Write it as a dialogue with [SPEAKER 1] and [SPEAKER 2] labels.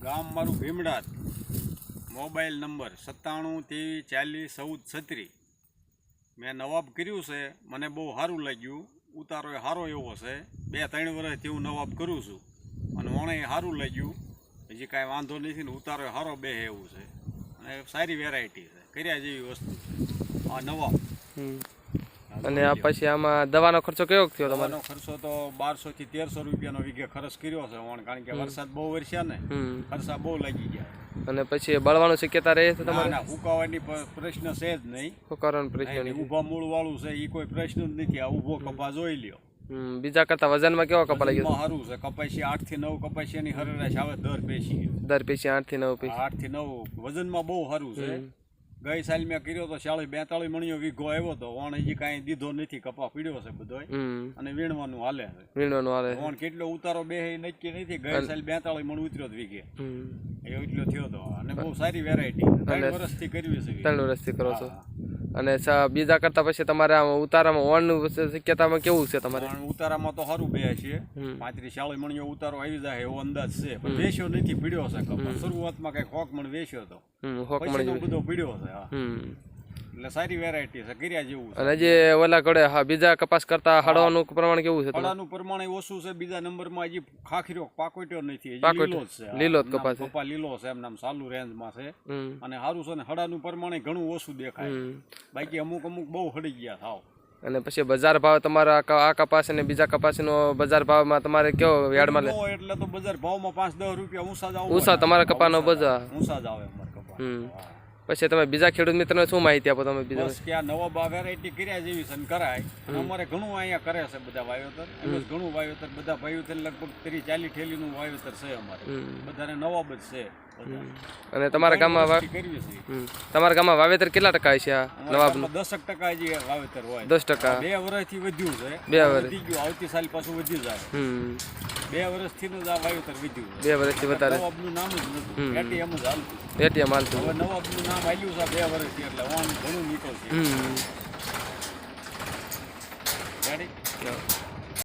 [SPEAKER 1] ગામ મારું ભીમડાત, mobile number 97 23 40 14 36. મેં નવાબ કર્યું છે, મને બહુ સારું લાગ્યું. ઉતારો એ સારો એવો છે. 2-3 વર્ષથી હું નવાબ કરું છું અને મને સારું લાગ્યું. હજી કાંઈ વાંધો નથી ને ઉતારો એ સારો બે એવું છે અને સારી વેરાયટી છે, કર્યા જેવી વસ્તુ છે આ નવાબ.
[SPEAKER 2] અને આ પછી આમાં દવાનો ખર્ચો કેવો થયો તમારો?
[SPEAKER 1] દવાનો ખર્ચો તો 1200 થી 1300 રૂપિયાનો વીઘે ખર્ચ કર્યો છે, કારણ કે વરસાદ બહુ વરસ્યા ને, ખર્ચા બહુ લાગી ગયા.
[SPEAKER 2] અને પછી બળવાની શક્યતા રહે છે તમારે?
[SPEAKER 1] ના, ફૂંકાવાની પ્રશ્ન છે જ નહીં.
[SPEAKER 2] ફૂંકાવાનો પ્રશ્ન નહીં.
[SPEAKER 1] ઊભા મૂળ વાળું છે એ કોઈ પ્રશ્ન જ નથી. આ ઊભો કપા જોઈ લ્યો.
[SPEAKER 2] બીજા કરતા વજનમાં કેવો કપા લાગ્યો?
[SPEAKER 1] સારું છે. કપાસી 8 થી 9 કપાસિયાની સરેરાશ આવે દર પેશી.
[SPEAKER 2] 8 થી 9 પેશી.
[SPEAKER 1] 8 થી 9 વજનમાં બહુ સારું છે. ગઈ સાલ મેં કર્યો તો 40-42 મણીઓ વીઘો આવ્યો તો. વણ હજી કાંઈ દીધો નથી, કપા પીડ્યો છે બધો અને વીણવાનું હાલે છે. વણ કેટલો ઉતારો બે નક્કી નથી. ગઈ સાલ 42 મણ ઉતર્યો વીઘે, એટલો થયો તો. અને બહુ સારી વેરાયટી 3 વર્ષથી કરવી છે.
[SPEAKER 2] 3 વર્ષથી કરો છો. અને બીજા કરતા પછી તમારે ઉતારામાં વણનું શક્યતામાં કેવું છે તમારે?
[SPEAKER 1] ઉતારામાં તો સારું બે છે. 35-40 મણીઓ ઉતારો આવી જાય એવો અંદાજ છે, પણ વેચ્યો નથી, પીડ્યો છે કપા. શરૂઆતમાં કઈ 100 મણ વેચ્યો હતો, બધો પીડ્યો છે. એટલે સારી વેરાયટી છે, કર્યા જેવું.
[SPEAKER 2] અને જે ઓલા ઘડે બીજા કપાસ કરતા હળવાનું પ્રમાણ કેવું છે?
[SPEAKER 1] હળવાનું પ્રમાણ ઓછું છે. બીજા નંબરમાં હજી ખાખીરો પાકોટ્યો નથી, લીલો જ છે.
[SPEAKER 2] લીલો કપાસ,
[SPEAKER 1] કપા લીલો છે, એમ નામ ચાલુ રેન્જમાં છે અને સારું છે. ને હળાનું પ્રમાણ ઘણું ઓછું દેખાય, બાકી અમુક બહુ હળી ગયા થાવ.
[SPEAKER 2] અને પછી બજાર ભાવ તમારા આ કપાસ અને બીજા કપાસનો બજાર ભાવમાં તમારે કેવો યાર્ડમાં લે?
[SPEAKER 1] એટલે તો બજાર ભાવમાં 5-10 રૂપિયા ઊંચા જ આવે.
[SPEAKER 2] ઊંચા તમારા કપાનો બજાર
[SPEAKER 1] ઊંચા જ આવે અમારા કપા.
[SPEAKER 2] પછી તમે બીજા ખેડૂત મિત્રોને શું માહિતી આપો તમે? બીજા
[SPEAKER 1] બસ કે આ નવાબ વેરાયટી કર્યા જેવી છે કરાય. અમારે ઘણું અહીંયા કરે છે બધા વાવેતર, એમ જ ઘણું વાવેતર. બધા વાવેતર લગભગ 30-40 ઠેલીનું વાવેતર છે અમારે. બધાને નવાબ જ છે.
[SPEAKER 2] અને તમારા ગામમાં વાવેતર કેટલા ટકા છે આ નવાબનું?
[SPEAKER 1] 10% હજી વાવેતર હોય.
[SPEAKER 2] 10%.
[SPEAKER 1] 2 વર્ષથી વધ્યું છે.
[SPEAKER 2] 2 વર્ષ
[SPEAKER 1] વધી ગયું. આવતી સાલ પાછું વધી જાય. 2 વર્ષથી નું આ વાવેતર વધ્યું.
[SPEAKER 2] 2 વર્ષથી વધારે.
[SPEAKER 1] નવાબનું નામ જ નતું, એટીએમ જ હાલતું.
[SPEAKER 2] એટીએમ હાલતું.
[SPEAKER 1] હવે નવાબનું નામ આવ્યું છે 2 વર્ષથી, એટલે વાન ઘણું નીકળશે.